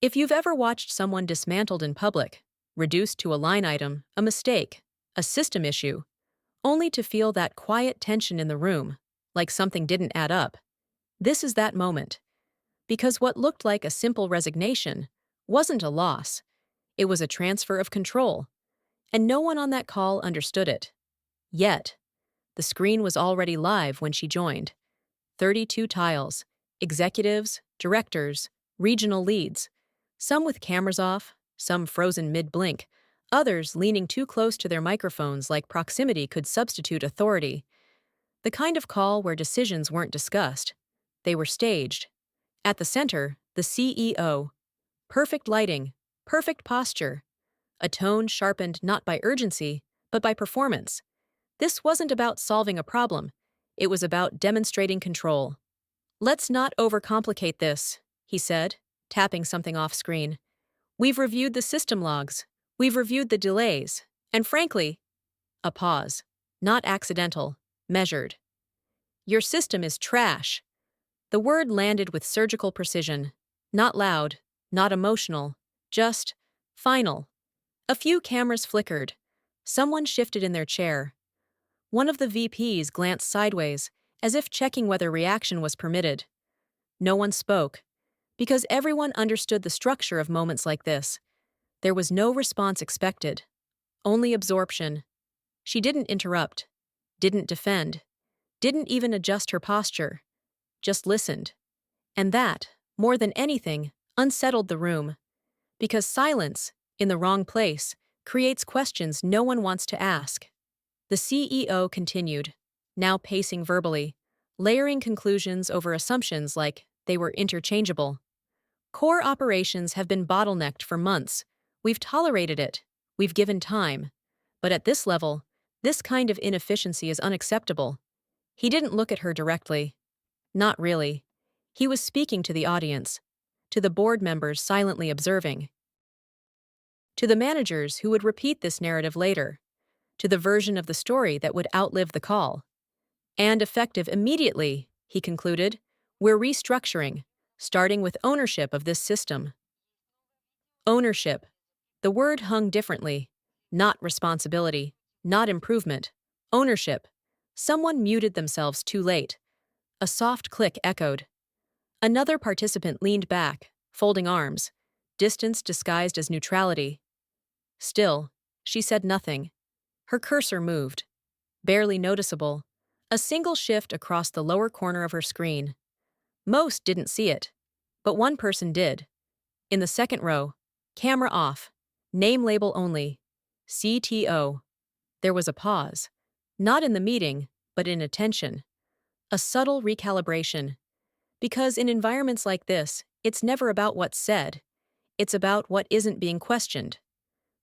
If you've ever watched someone dismantled in public, reduced to a line item, a mistake, a system issue, only to feel that quiet tension in the room, like something didn't add up, this is that moment. Because what looked like a simple resignation wasn't a loss, it was a transfer of control, and no one on that call understood it. Yet, the screen was already live when she joined. 32 tiles, executives, directors, regional leads, some with cameras off, some frozen mid-blink, others leaning too close to their microphones like proximity could substitute authority. The kind of call where decisions weren't discussed. They were staged. At the center, the CEO. Perfect lighting, perfect posture. A tone sharpened not by urgency, but by performance. This wasn't about solving a problem. It was about demonstrating control. "Let's not overcomplicate this," he said, tapping something off screen. "We've reviewed the system logs. We've reviewed the delays. And frankly," a pause, not accidental, measured. "Your system is trash." The word landed with surgical precision. Not loud, not emotional, just final. A few cameras flickered. Someone shifted in their chair. One of the VPs glanced sideways, as if checking whether reaction was permitted. No one spoke, because everyone understood the structure of moments like this. There was no response expected, only absorption. She didn't interrupt, didn't defend, didn't even adjust her posture, just listened. And that, more than anything, unsettled the room. Because silence, in the wrong place, creates questions no one wants to ask. The CEO continued, now pacing verbally, layering conclusions over assumptions like they were interchangeable. "Core operations have been bottlenecked for months. We've tolerated it. We've given time. But at this level, this kind of inefficiency is unacceptable." He didn't look at her directly. Not really. He was speaking to the audience, to the board members silently observing, to the managers who would repeat this narrative later, to the version of the story that would outlive the call. "And effective immediately," he concluded. "We're restructuring, starting with ownership of this system." Ownership. The word hung differently. Not responsibility, not improvement. Ownership. Someone muted themselves too late. A soft click echoed. Another participant leaned back, folding arms, distance disguised as neutrality. Still, she said nothing. Her cursor moved. Barely noticeable. A single shift across the lower corner of her screen. Most didn't see it, but one person did. In the second row, camera off, name label only, CTO. There was a pause. Not in the meeting, but in attention. A subtle recalibration. Because in environments like this, it's never about what's said. It's about what isn't being questioned.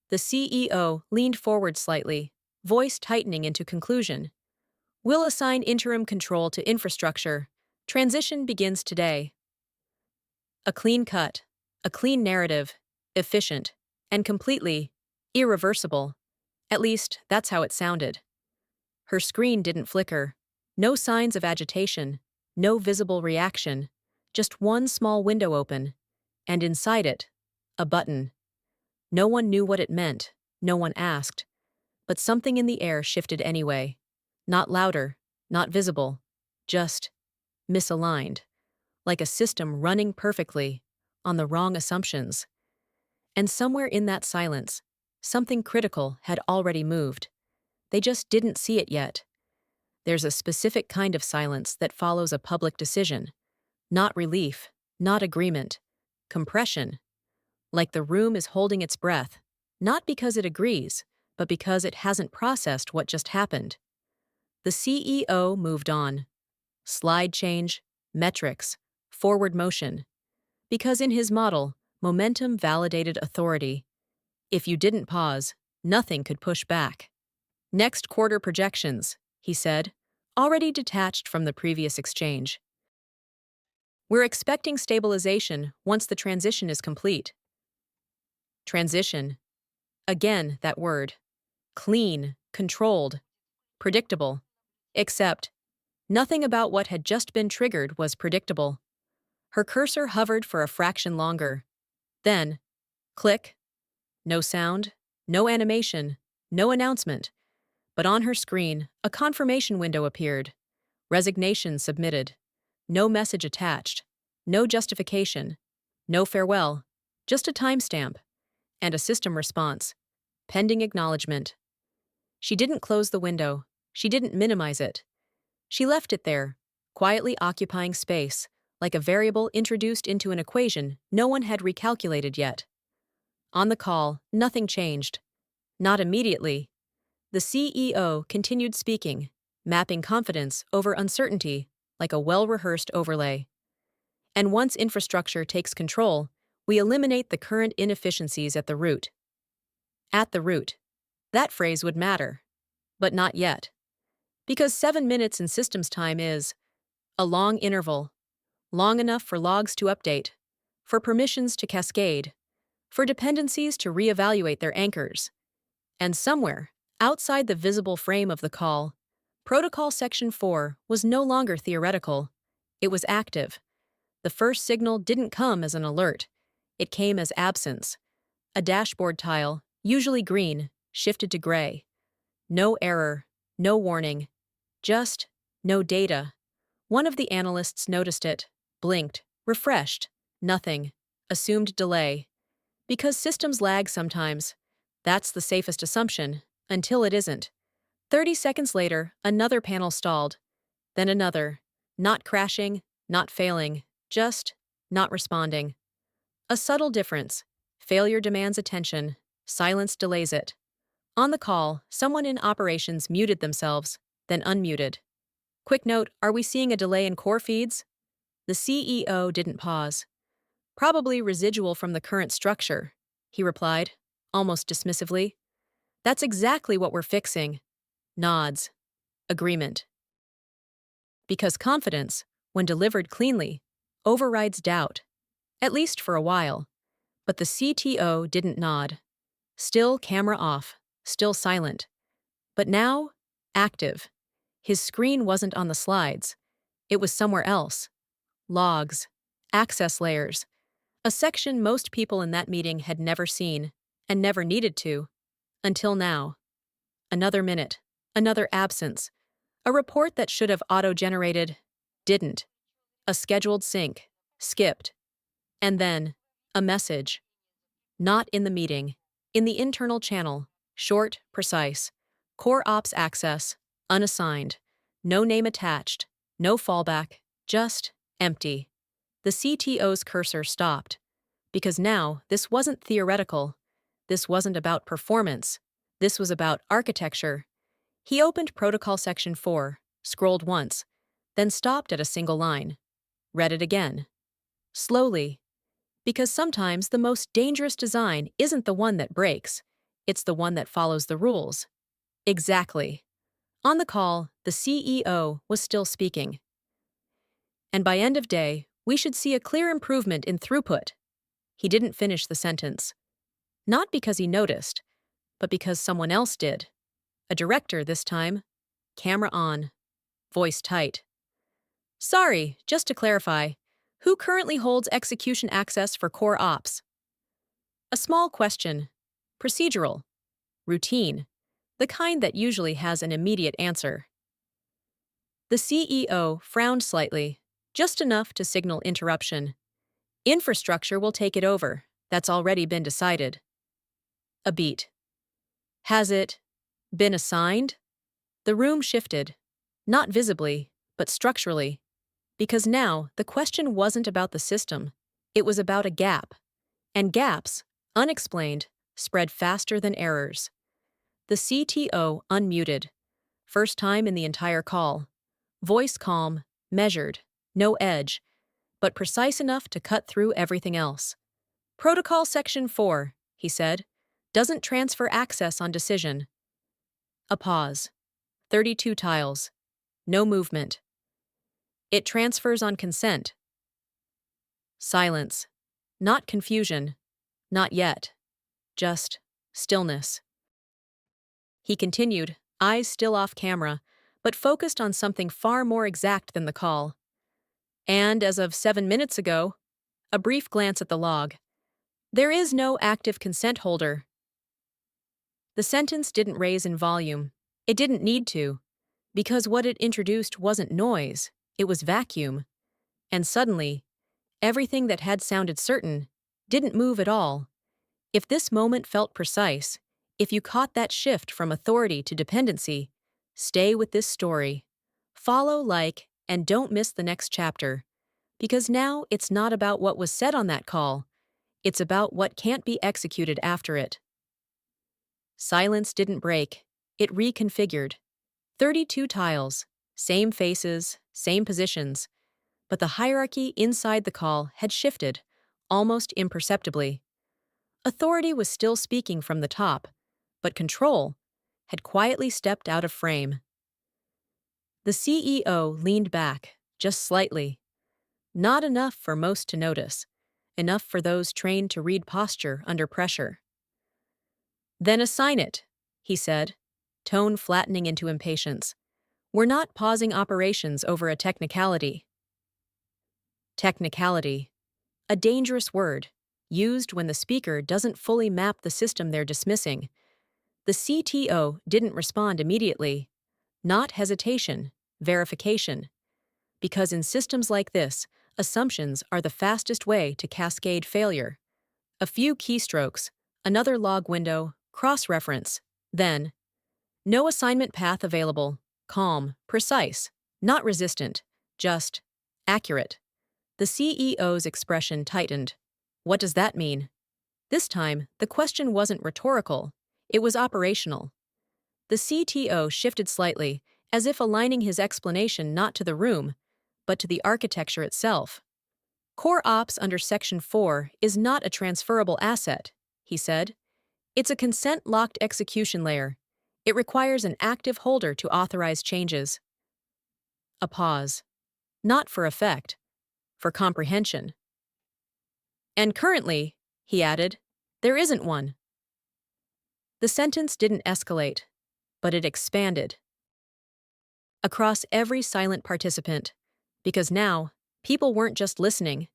The CEO leaned forward slightly, voice tightening into conclusion. "We'll assign interim control to infrastructure. Transition begins today." A clean cut, a clean narrative, efficient, and completely irreversible. At least, that's how it sounded. Her screen didn't flicker. No signs of agitation, no visible reaction, just one small window open, and inside it, a button. No one knew what it meant, no one asked, but something in the air shifted anyway. Not louder, not visible, just misaligned, like a system running perfectly, on the wrong assumptions. And somewhere in that silence, something critical had already moved. They just didn't see it yet. There's a specific kind of silence that follows a public decision. Not relief, not agreement, compression. Like the room is holding its breath, not because it agrees, but because it hasn't processed what just happened. The CEO moved on. Slide change, metrics, forward motion. Because in his model, momentum validated authority. If you didn't pause, nothing could push back. "Next quarter projections," he said, already detached from the previous exchange. "We're expecting stabilization once the transition is complete." Transition. Again, that word. Clean, controlled, predictable. Except, nothing about what had just been triggered was predictable. Her cursor hovered for a fraction longer. Then, click, no sound, no animation, no announcement. But on her screen, a confirmation window appeared. Resignation submitted. No message attached. No justification. No farewell. Just a timestamp. And a system response. Pending acknowledgement. She didn't close the window. She didn't minimize it. She left it there, quietly occupying space, like a variable introduced into an equation no one had recalculated yet. On the call, nothing changed. Not immediately. The CEO continued speaking, mapping confidence over uncertainty like a well-rehearsed overlay. And once infrastructure takes control, we eliminate the current inefficiencies at the root. At the root. That phrase would matter. But not yet. Because 7 minutes in systems time is a long interval, long enough for logs to update, for permissions to cascade, for dependencies to reevaluate their anchors. And somewhere, outside the visible frame of the call, Protocol Section 4 was no longer theoretical. It was active. The first signal didn't come as an alert. It came as absence. A dashboard tile, usually green, shifted to gray. No error, no warning. Just no data. One of the analysts noticed it, blinked, refreshed. Nothing. Assumed delay. Because systems lag sometimes. That's the safest assumption, until it isn't. 30 seconds later, another panel stalled. Then another. Not crashing, not failing, just not responding. A subtle difference. Failure demands attention. Silence delays it. On the call, someone in operations muted themselves, then unmuted. Quick note, are we seeing a delay in core feeds? The CEO didn't pause. Probably residual from the current structure, he replied, almost dismissively. That's exactly what we're fixing. Nods. Agreement. Because confidence, when delivered cleanly, overrides doubt, at least for a while. But the CTO didn't nod. Still camera off, still silent. But now, active. His screen wasn't on the slides. It was somewhere else. Logs. Access layers. A section most people in that meeting had never seen, and never needed to. Until now. Another minute. Another absence. A report that should have auto-generated, didn't. A scheduled sync, skipped. And then, a message. Not in the meeting. In the internal channel. Short, precise. Core ops access. Unassigned. No name attached. No fallback. Just empty. The CTO's cursor stopped. Because now, this wasn't theoretical. This wasn't about performance. This was about architecture. He opened Protocol Section 4, scrolled once, then stopped at a single line. Read it again. Slowly. Because sometimes the most dangerous design isn't the one that breaks. It's the one that follows the rules. Exactly. On the call, the CEO was still speaking. And by end of day, we should see a clear improvement in throughput. He didn't finish the sentence. Not because he noticed, but because someone else did. A director this time. Camera on. Voice tight. Sorry, just to clarify, who currently holds execution access for core ops? A small question. Procedural. Routine. The kind that usually has an immediate answer. The CEO frowned slightly, just enough to signal interruption. Infrastructure will take it over. That's already been decided. A beat. Has it been assigned? The room shifted. Not visibly, but structurally. Because now, the question wasn't about the system. It was about a gap. And gaps, unexplained, spread faster than errors. The CTO unmuted. First time in the entire call. Voice calm, measured, no edge, but precise enough to cut through everything else. Protocol Section 4, he said, doesn't transfer access on decision. A pause. 32 tiles. No movement. It transfers on consent. Silence. Not confusion. Not yet. Just stillness. He continued, eyes still off camera, but focused on something far more exact than the call. And as of 7 minutes ago, a brief glance at the log. There is no active consent holder. The sentence didn't raise in volume. It didn't need to, because what it introduced wasn't noise, it was vacuum. And suddenly, everything that had sounded certain didn't move at all. If this moment felt precise, if you caught that shift from authority to dependency, stay with this story. Follow, like, and don't miss the next chapter. Because now it's not about what was said on that call, it's about what can't be executed after it. Silence didn't break, it reconfigured. 32 tiles, same faces, same positions, but the hierarchy inside the call had shifted, almost imperceptibly. Authority was still speaking from the top, but control had quietly stepped out of frame. The CEO leaned back, just slightly. Not enough for most to notice, enough for those trained to read posture under pressure. Then assign it, he said, tone flattening into impatience. We're not pausing operations over a technicality. Technicality. A dangerous word, used when the speaker doesn't fully map the system they're dismissing. The CTO didn't respond immediately. Not hesitation, verification. Because in systems like this, assumptions are the fastest way to cascade failure. A few keystrokes, another log window, cross-reference. Then, no assignment path available. Calm, precise, not resistant, just accurate. The CEO's expression tightened. What does that mean? This time, the question wasn't rhetorical, it was operational. The CTO shifted slightly, as if aligning his explanation not to the room, but to the architecture itself. Core Ops under Section 4 is not a transferable asset, he said. It's a consent-locked execution layer. It requires an active holder to authorize changes. A pause. Not for effect, for comprehension. And currently, he added, there isn't one. The sentence didn't escalate, but it expanded. Across every silent participant, because now, people weren't just listening,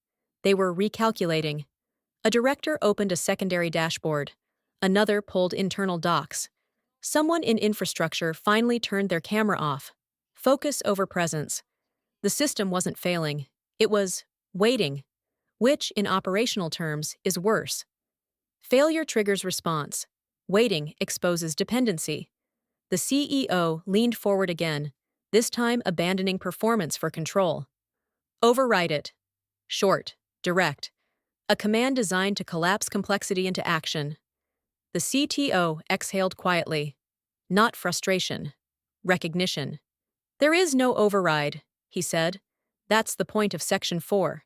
they were recalculating. A director opened a secondary dashboard. Another pulled internal docs. Someone in infrastructure finally turned their camera off. Focus over presence. The system wasn't failing. It was waiting, which, in operational terms, is worse. Failure triggers response. Waiting exposes dependency. The CEO leaned forward again, this time abandoning performance for control. Override it. Short, direct. A command designed to collapse complexity into action. The CTO exhaled quietly. Not frustration. Recognition. There is no override, he said. That's the point of Section 4.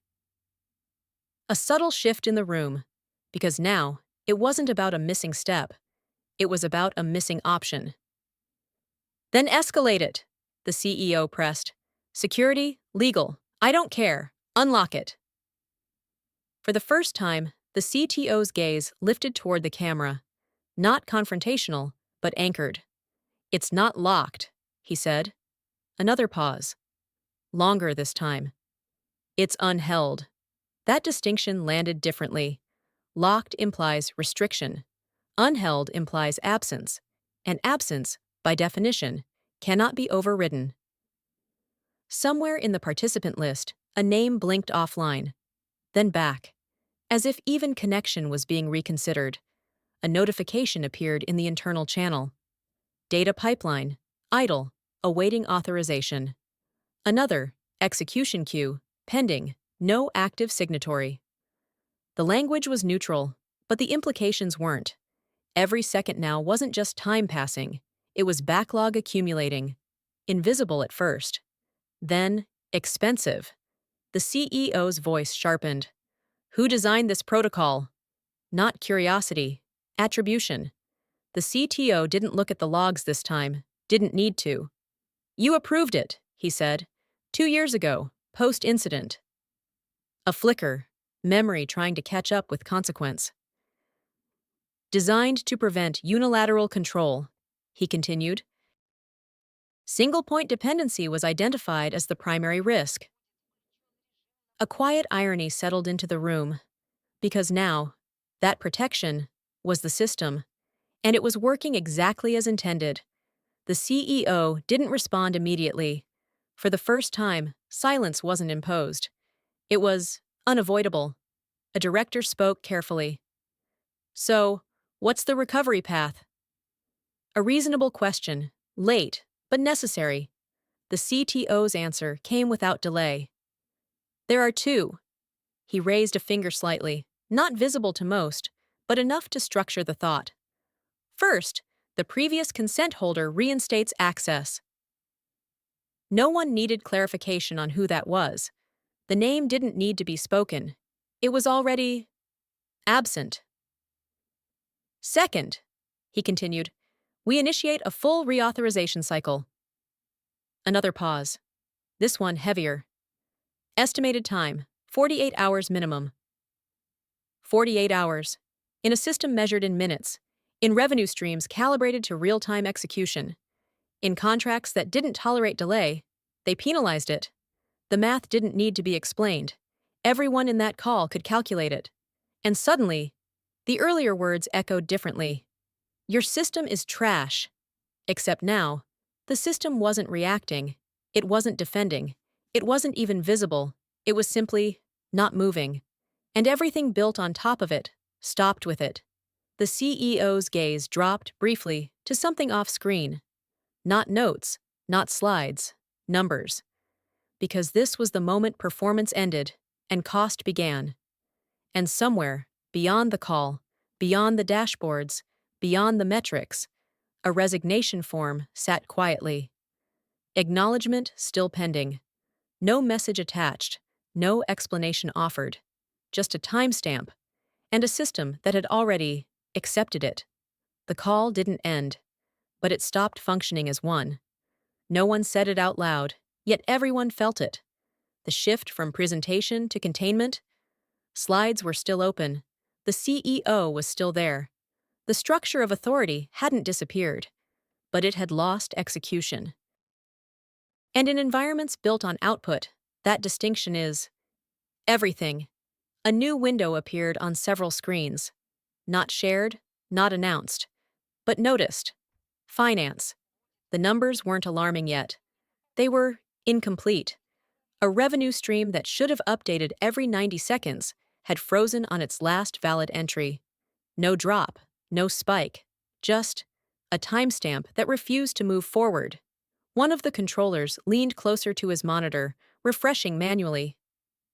A subtle shift in the room, because now, it wasn't about a missing step. It was about a missing option. Then escalate it, the CEO pressed. Security, legal, I don't care. Unlock it. For the first time, the CTO's gaze lifted toward the camera. Not confrontational, but anchored. It's not locked, he said. Another pause. Longer this time. It's unheld. That distinction landed differently. Locked implies restriction. Unheld implies absence. And absence, by definition, cannot be overridden. Somewhere in the participant list, a name blinked offline, then back. As if even connection was being reconsidered. A notification appeared in the internal channel. Data pipeline, idle, awaiting authorization. Another, execution queue, pending, no active signatory. The language was neutral, but the implications weren't. Every second now wasn't just time passing, it was backlog accumulating. Invisible at first. Then, expensive. The CEO's voice sharpened. Who designed this protocol? Not curiosity. Attribution. The CTO didn't look at the logs this time, didn't need to. You approved it, he said. 2 years ago, post-incident. A flicker, memory trying to catch up with consequence. Designed to prevent unilateral control, he continued. Single-point dependency was identified as the primary risk. A quiet irony settled into the room, because now, That protection was the system, and it was working exactly as intended. The CEO didn't respond immediately. For the first time, silence wasn't imposed. It was unavoidable. A director spoke carefully. So, what's the recovery path? A reasonable question, late, but necessary. The CTO's answer came without delay. There are two. He raised a finger slightly, not visible to most, but enough to structure the thought. First, the previous consent holder reinstates access. No one needed clarification on who that was. The name didn't need to be spoken. It was already absent. Second, he continued, we initiate a full reauthorization cycle. Another pause. This one heavier. Estimated time, 48 hours minimum. 48 hours. In a system measured in minutes. In revenue streams calibrated to real-time execution. In contracts that didn't tolerate delay, they penalized it. The math didn't need to be explained. Everyone in that call could calculate it. And suddenly, the earlier words echoed differently. Your system is trash. Except now, the system wasn't reacting. It wasn't defending. It wasn't even visible. It was simply not moving. And everything built on top of it stopped with it. The CEO's gaze dropped briefly to something off-screen. Not notes, not slides, numbers. Because this was the moment performance ended and cost began. And somewhere, beyond the call, beyond the dashboards, beyond the metrics, a resignation form sat quietly. Acknowledgement still pending. No message attached, no explanation offered. Just a timestamp, and a system that had already accepted it. The call didn't end, but it stopped functioning as one. No one said it out loud, yet everyone felt it. The shift from presentation to containment. Slides were still open. The CEO was still there. The structure of authority hadn't disappeared, but it had lost execution. And in environments built on output, that distinction is everything. A new window appeared on several screens. Not shared, not announced, but noticed. Finance. The numbers weren't alarming yet. They were incomplete. A revenue stream that should have updated every 90 seconds had frozen on its last valid entry. No drop, no spike, just a timestamp that refused to move forward. One of the controllers leaned closer to his monitor, refreshing manually.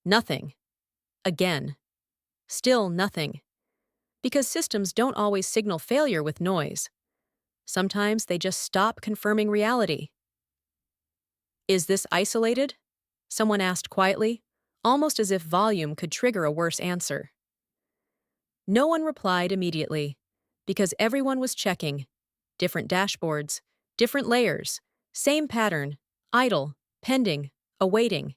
Nothing. Again. Still nothing. Because systems don't always signal failure with noise. Sometimes they just stop confirming reality. Is this isolated? Someone asked quietly, almost as if volume could trigger a worse answer. No one replied immediately, because everyone was checking. Different dashboards, different layers, same pattern, idle, pending, awaiting.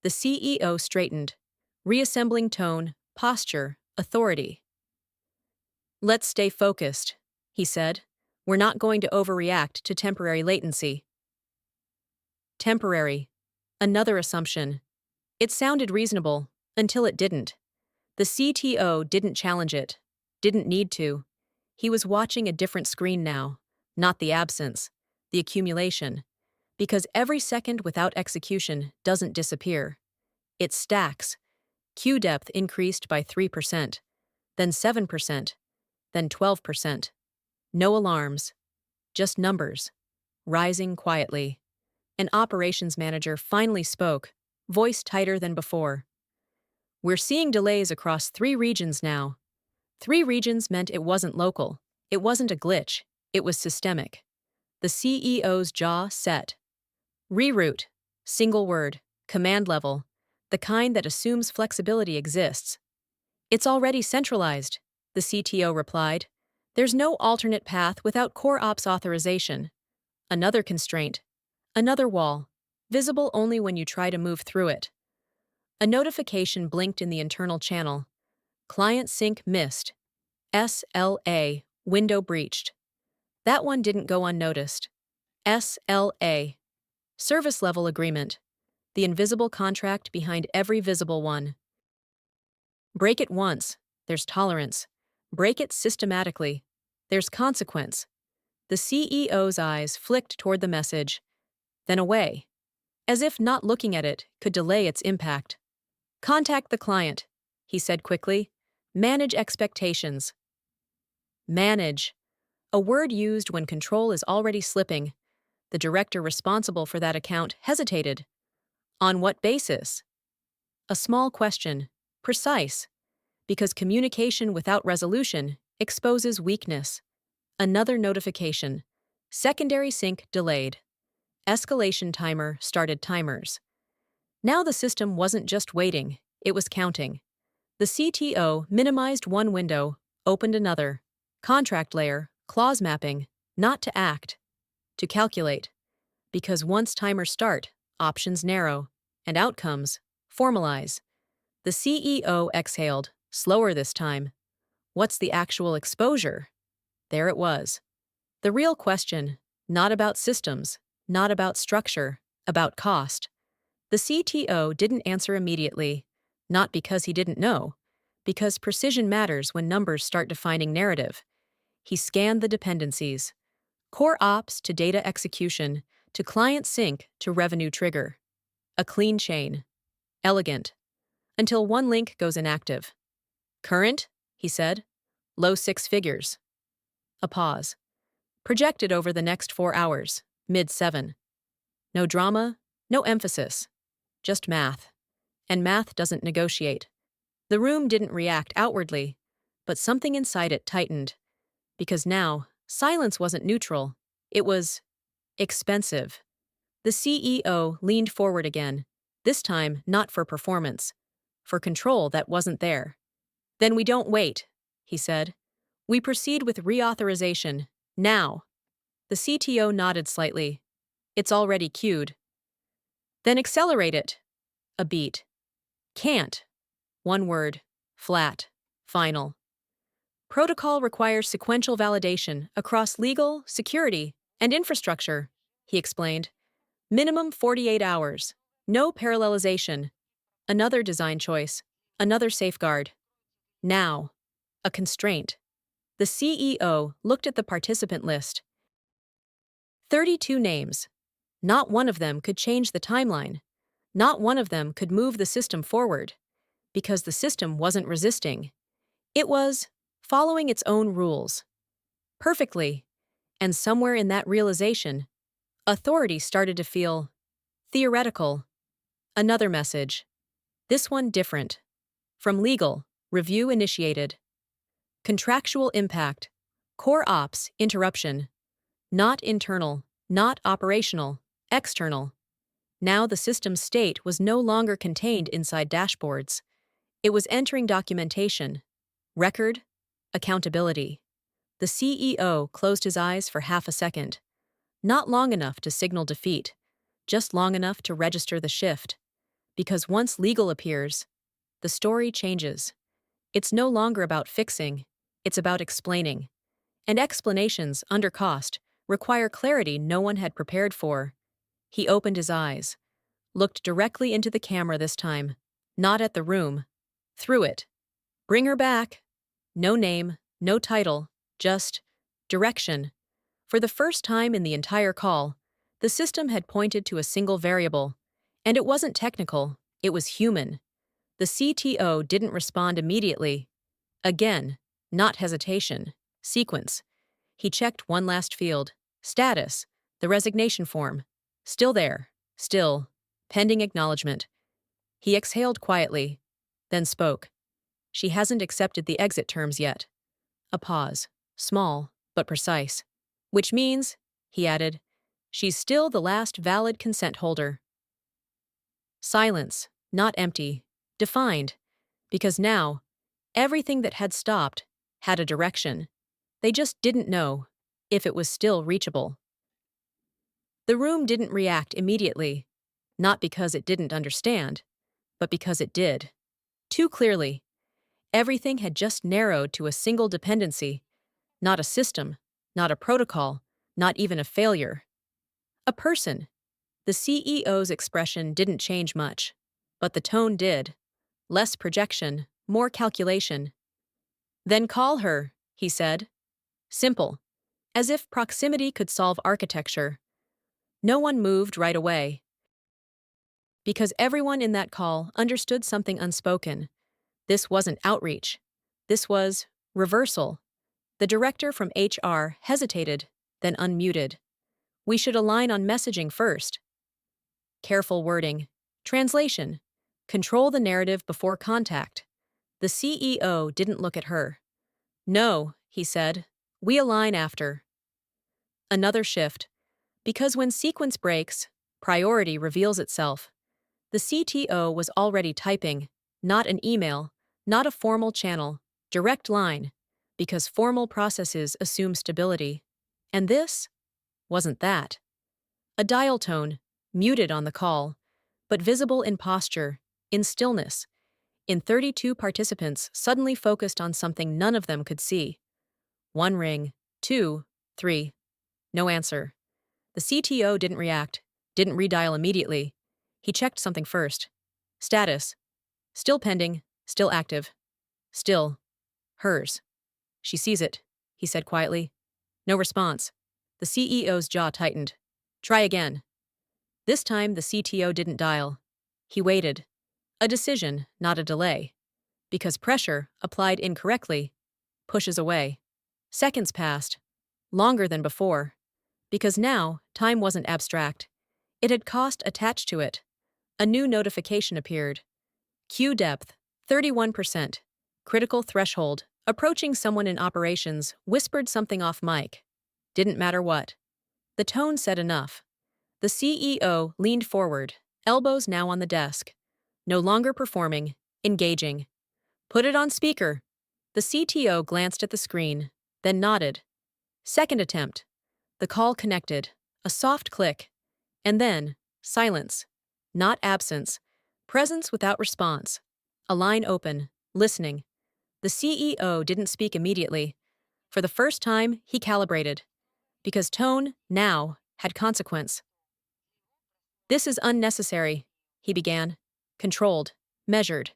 The CEO straightened, reassembling tone, posture, authority. Let's stay focused, he said. We're not going to overreact to temporary latency. Temporary. Another assumption. It sounded reasonable, until it didn't. The CTO didn't challenge it, didn't need to. He was watching a different screen now, not the absence, the accumulation. Because every second without execution doesn't disappear. It stacks. Queue depth increased by 3%, then 7%, then 12%. No alarms, just numbers, rising quietly. An operations manager finally spoke, voice tighter than before. We're seeing delays across 3 regions now. 3 regions meant it wasn't local. It wasn't a glitch. It was systemic. The CEO's jaw set. Reroute. Single word. Command level. The kind that assumes flexibility exists. It's already centralized, the CTO replied. There's no alternate path without core ops authorization. Another constraint. Another wall. Visible only when you try to move through it. A notification blinked in the internal channel. Client sync missed. SLA. Window breached. That one didn't go unnoticed. SLA. Service level agreement. The invisible contract behind every visible one. Break it once, there's tolerance. Break it systematically. There's consequence. The CEO's eyes flicked toward the message, then away, as if not looking at it could delay its impact. Contact the client, he said quickly. Manage expectations. Manage. A word used when control is already slipping. The director responsible for that account hesitated. On what basis? A small question. Precise. Because communication without resolution exposes weakness. Another notification. Secondary sync delayed. Escalation timer started timers. Now the system wasn't just waiting, it was counting. The CTO minimized one window, opened another. Contract layer, clause mapping, not to act, to calculate. Because once timers start, options narrow, and outcomes formalize. The CEO exhaled, slower this time. What's the actual exposure? There it was. The real question, not about systems, not about structure, about cost. The CTO didn't answer immediately, not because he didn't know, because precision matters when numbers start defining narrative. He scanned the dependencies. Core ops to data execution, to client sync to revenue trigger. A clean chain. Elegant. Until one link goes inactive. Current, he said. Low six figures. A pause. Projected over the next 4 hours. Mid-7. No drama, no emphasis. Just math. And math doesn't negotiate. The room didn't react outwardly, but something inside it tightened. Because now, silence wasn't neutral. It was expensive. The CEO leaned forward again, this time not for performance, for control that wasn't there. Then we don't wait, he said. We proceed with reauthorization, now. The CTO nodded slightly. It's already queued. Then accelerate it. A beat. Can't. One word. Flat. Final. Protocol requires sequential validation across legal, security, and infrastructure, he explained. Minimum 48 hours. No parallelization. Another design choice. Another safeguard. Now. A constraint. The CEO looked at the participant list. 32 names. Not one of them could change the timeline. Not one of them could move the system forward. Because the system wasn't resisting. It was following its own rules. Perfectly. And somewhere in that realization, authority started to feel theoretical. Another message. This one different. From legal, review initiated. Contractual impact. Core ops, interruption. Not internal, not operational, external. Now the system's state was no longer contained inside dashboards. It was entering documentation. Record. Accountability. The CEO closed his eyes for half a second. Not long enough to signal defeat, just long enough to register the shift. Because once legal appears, the story changes. It's no longer about fixing, it's about explaining. And explanations, under cost, require clarity no one had prepared for. He opened his eyes, looked directly into the camera this time, not at the room, through it. Bring her back. No name, no title, just direction. For the first time in the entire call, the system had pointed to a single variable. And it wasn't technical, it was human. The CTO didn't respond immediately. Again, not hesitation. Sequence. He checked one last field. Status. The resignation form. Still there. Still. Pending acknowledgement. He exhaled quietly, then spoke. She hasn't accepted the exit terms yet. A pause. Small, but precise. Which means, he added, she's still the last valid consent holder. Silence, not empty, defined. Because now, everything that had stopped had a direction. They just didn't know if it was still reachable. The room didn't react immediately, not because it didn't understand, but because it did. Too clearly. Everything had just narrowed to a single dependency, not a system, not a protocol, not even a failure. A person. The CEO's expression didn't change much, but the tone did. Less projection, more calculation. Then call her, he said. Simple. As if proximity could solve architecture. No one moved right away. Because everyone in that call understood something unspoken. This wasn't outreach. This was reversal. The director from HR hesitated, then unmuted. We should align on messaging first. Careful wording. Translation. Control the narrative before contact. The CEO didn't look at her. No, he said. We align after. Another shift. Because when sequence breaks, priority reveals itself. The CTO was already typing, not an email, not a formal channel, direct line, because formal processes assume stability. And this wasn't that. A dial tone, muted on the call, but visible in posture, in stillness, in 32 participants suddenly focused on something none of them could see. One ring, two, three. No answer. The CTO didn't react, didn't redial immediately. He checked something first. Status. Still pending, still active. Still. Hers. She sees it, he said quietly. No response. The CEO's jaw tightened. Try again. This time the CTO didn't dial. He waited. A decision, not a delay. Because pressure, applied incorrectly, pushes away. Seconds passed. Longer than before. Because now, time wasn't abstract. It had cost attached to it. A new notification appeared. Queue depth, 31%. Critical threshold. Approaching someone in operations, whispered something off mic. Didn't matter what. The tone said enough. The CEO leaned forward, elbows now on the desk. No longer performing, engaging. Put it on speaker. The CTO glanced at the screen, then nodded. Second attempt. The call connected. A soft click. And then, silence. Not absence. Presence without response. A line open, listening. The CEO didn't speak immediately. For the first time, he calibrated. Because tone, now, had consequence. This is unnecessary, he began. Controlled. Measured.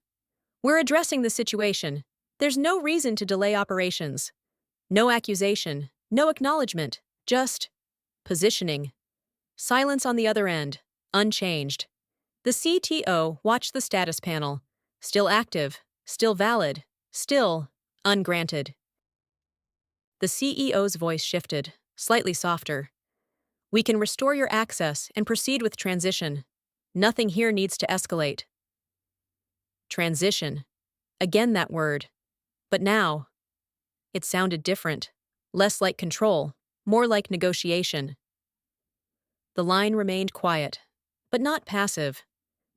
We're addressing the situation. There's no reason to delay operations. No accusation. No acknowledgement. Just positioning. Silence on the other end. Unchanged. The CTO watched the status panel. Still active. Still valid. Still ungranted. The CEO's voice shifted, slightly softer. We can restore your access and proceed with transition. Nothing here needs to escalate. Transition. Again that word. But now, it sounded different. Less like control, more like negotiation. The line remained quiet, but not passive,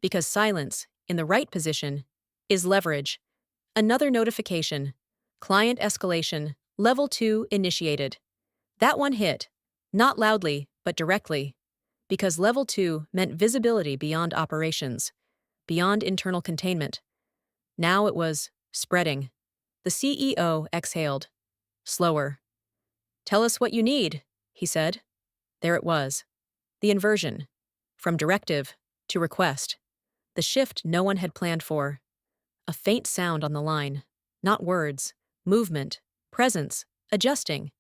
because silence, in the right position, is leverage. Another notification. Client escalation, level 2 initiated. That one hit, not loudly, but directly, because level 2 meant visibility beyond operations, beyond internal containment. Now it was spreading. The CEO exhaled. Slower. Tell us what you need, he said. There it was. The inversion. From directive to request. The shift no one had planned for. A faint sound on the line. Not words. Movement. Presence. Adjusting.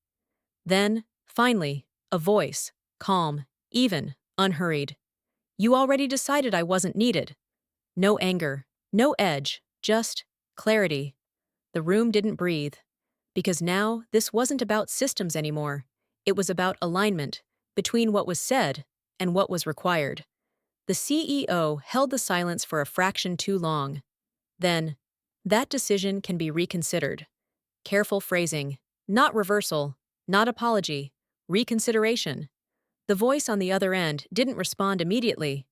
Then, finally, a voice. Calm. Even. Unhurried. You already decided I wasn't needed. No anger. No edge. Just clarity. The room didn't breathe. Because now, this wasn't about systems anymore. It was about alignment between what was said and what was required. The CEO held the silence for a fraction too long. Then, that decision can be reconsidered. Careful phrasing. Not reversal. Not apology. Reconsideration. The voice on the other end didn't respond immediately.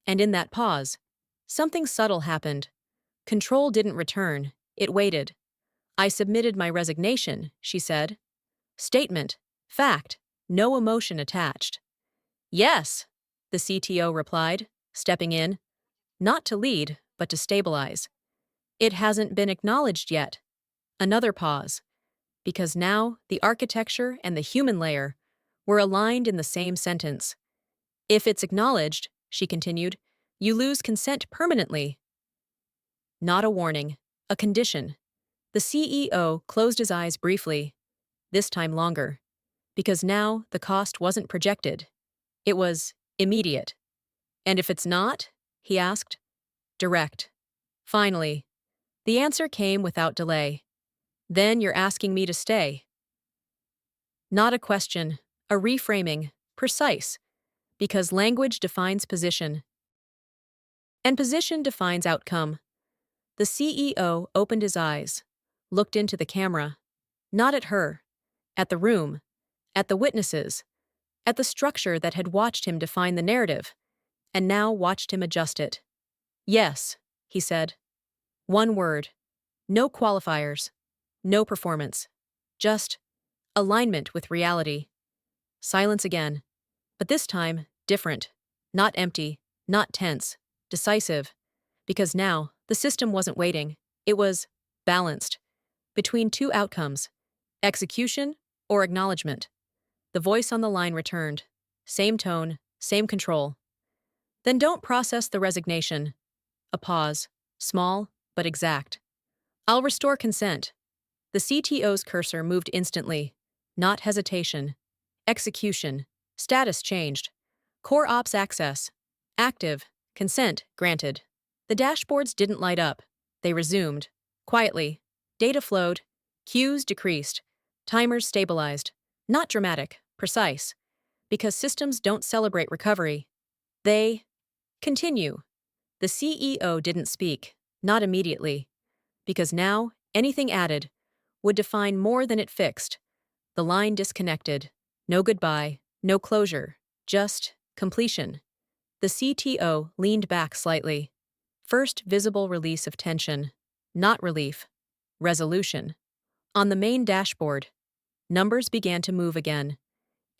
And in that pause, something subtle happened. Control didn't return. It waited. I submitted my resignation, she said. Statement. Fact. No emotion attached. Yes, the CTO replied, stepping in. Not to lead, but to stabilize. It hasn't been acknowledged yet. Another pause. Because now the architecture and the human layer were aligned in the same sentence. If it's acknowledged, she continued, you lose consent permanently. Not a warning, a condition. The CEO closed his eyes briefly, this time longer, because now the cost wasn't projected. It was immediate. And if it's not? He asked. Direct. Finally, the answer came without delay. Then you're asking me to stay. Not a question, a reframing, precise, because language defines position, and position defines outcome. The CEO opened his eyes, looked into the camera, not at her, at the room, at the witnesses, at the structure that had watched him define the narrative, and now watched him adjust it. Yes, he said. One word. No qualifiers. No performance. Just alignment with reality. Silence again. But this time, different. Not empty, not tense, decisive. Because now, the system wasn't waiting. It was balanced. Between two outcomes: execution or acknowledgement. The voice on the line returned. Same tone, same control. Then don't process the resignation. A pause. Small, but exact. I'll restore consent. The CTO's cursor moved instantly. Not hesitation. Execution. Status changed. Core ops access. Active. Consent granted. The dashboards didn't light up. They resumed. Quietly. Data flowed. Queues decreased. Timers stabilized. Not dramatic, precise. Because systems don't celebrate recovery. They continue. The CEO didn't speak. Not immediately. Because now, anything added would define more than it fixed. The line disconnected. No goodbye, no closure, just completion. The CTO leaned back slightly. First visible release of tension. Not relief. Resolution. On the main dashboard, numbers began to move again.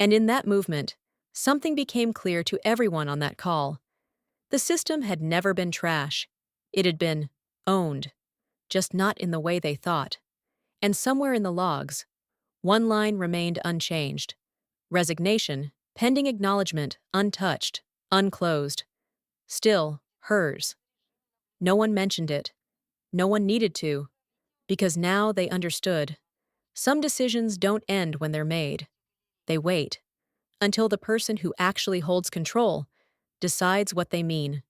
And in that movement, something became clear to everyone on that call. The system had never been trash. It had been owned, just not in the way they thought. And somewhere in the logs, one line remained unchanged. Resignation, pending acknowledgement, untouched, unclosed. Still, hers. No one mentioned it. No one needed to. Because now they understood. Some decisions don't end when they're made. They wait. Until the person who actually holds control decides what they mean.